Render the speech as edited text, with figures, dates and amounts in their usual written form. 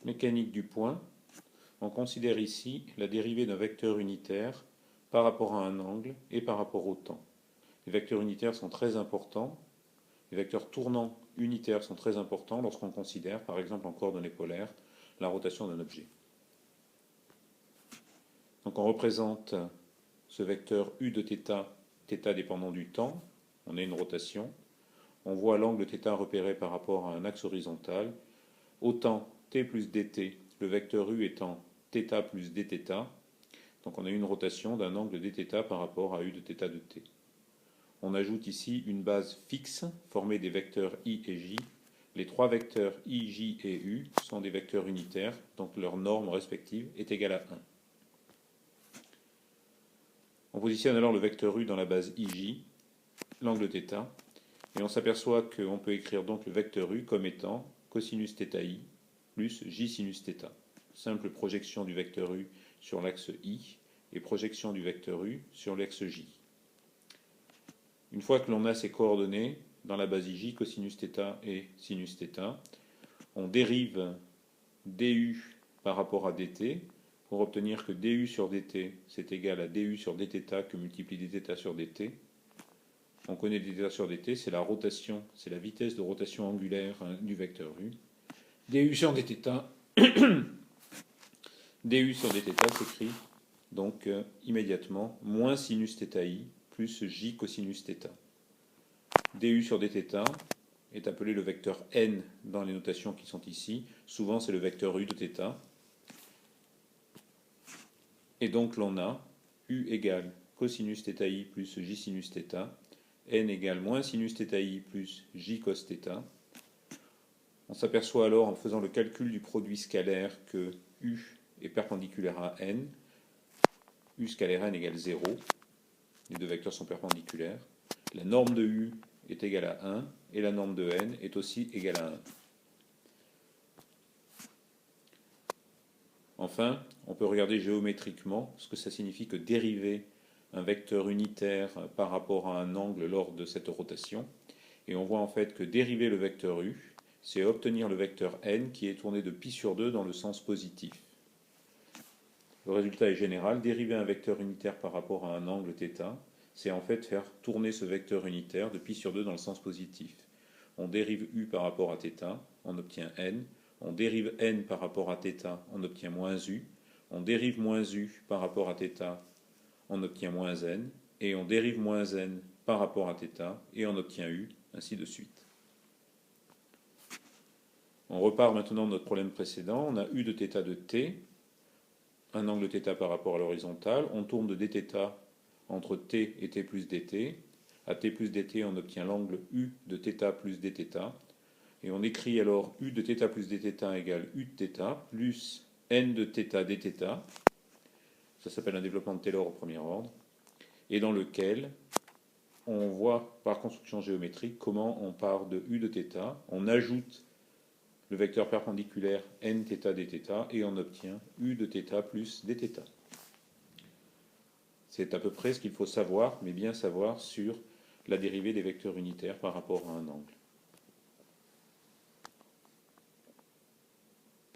Mécanique du point. On considère ici la dérivée d'un vecteur unitaire par rapport à un angle et par rapport au temps. Les vecteurs unitaires sont très importants. Les vecteurs tournants unitaires sont très importants lorsqu'on considère, par exemple en coordonnées polaires, la rotation d'un objet. Donc on représente ce vecteur u de θ, θ dépendant du temps. On a une rotation. On voit l'angle θ repéré par rapport à un axe horizontal. Autant t plus dt, le vecteur u étant θ plus dθ. Donc on a une rotation d'un angle dθ par rapport à u de θ de t. On ajoute ici une base fixe formée des vecteurs i et j. Les trois vecteurs i, j et u sont des vecteurs unitaires, donc leur norme respective est égale à 1. On positionne alors le vecteur u dans la base ij, l'angle θ, et on s'aperçoit qu'on peut écrire donc le vecteur u comme étant cosinus θi plus j sinus θ. Simple projection du vecteur u sur l'axe i et projection du vecteur u sur l'axe j. Une fois que l'on a ces coordonnées dans la base ij, cosinus θ et sinus θ, on dérive du par rapport à dt pour obtenir que du sur dt c'est égal à du sur dθ que multiplie dθ sur dt. On connaît dθ sur dt, c'est la rotation, c'est la vitesse de rotation angulaire du vecteur u. Du sur dθ, du sur dθ s'écrit donc immédiatement moins sinus θi plus j cosinus θ. Du sur dθ est appelé le vecteur n dans les notations qui sont ici. Souvent c'est le vecteur u de θ. Et donc l'on a u égale cosinus θi plus j sinus θ, n égale moins sinus θi plus j cos θ. On s'aperçoit alors en faisant le calcul du produit scalaire que u est perpendiculaire à n. U scalaire n égale 0. Les deux vecteurs sont perpendiculaires. La norme de u est égale à 1 et la norme de n est aussi égale à 1. Enfin, on peut regarder géométriquement ce que ça signifie que dériver un vecteur unitaire par rapport à un angle lors de cette rotation. Et on voit en fait que dériver le vecteur u, c'est obtenir le vecteur n qui est tourné de pi sur 2 dans le sens positif. Le résultat est général. Dériver un vecteur unitaire par rapport à un angle θ, c'est en fait faire tourner ce vecteur unitaire de pi sur 2 dans le sens positif. On dérive u par rapport à θ, on obtient n. On dérive n par rapport à θ, on obtient moins u. On dérive moins u par rapport à θ, on obtient moins n. Et on dérive moins n par rapport à θ, et on obtient u, ainsi de suite. On repart maintenant de notre problème précédent. On a u de θ de t, un angle θ par rapport à l'horizontale. On tourne de dθ entre t et t plus dt. À t plus dt, on obtient l'angle u de θ plus dθ. Et on écrit alors u de θ plus dθ égale u de θ plus n de θ dθ. Ça s'appelle un développement de Taylor au premier ordre. Et dans lequel on voit par construction géométrique comment on part de u de θ, on ajoute le vecteur perpendiculaire n θ dθ et on obtient u de θ plus dθ. C'est à peu près ce qu'il faut savoir, mais bien savoir sur la dérivée des vecteurs unitaires par rapport à un angle.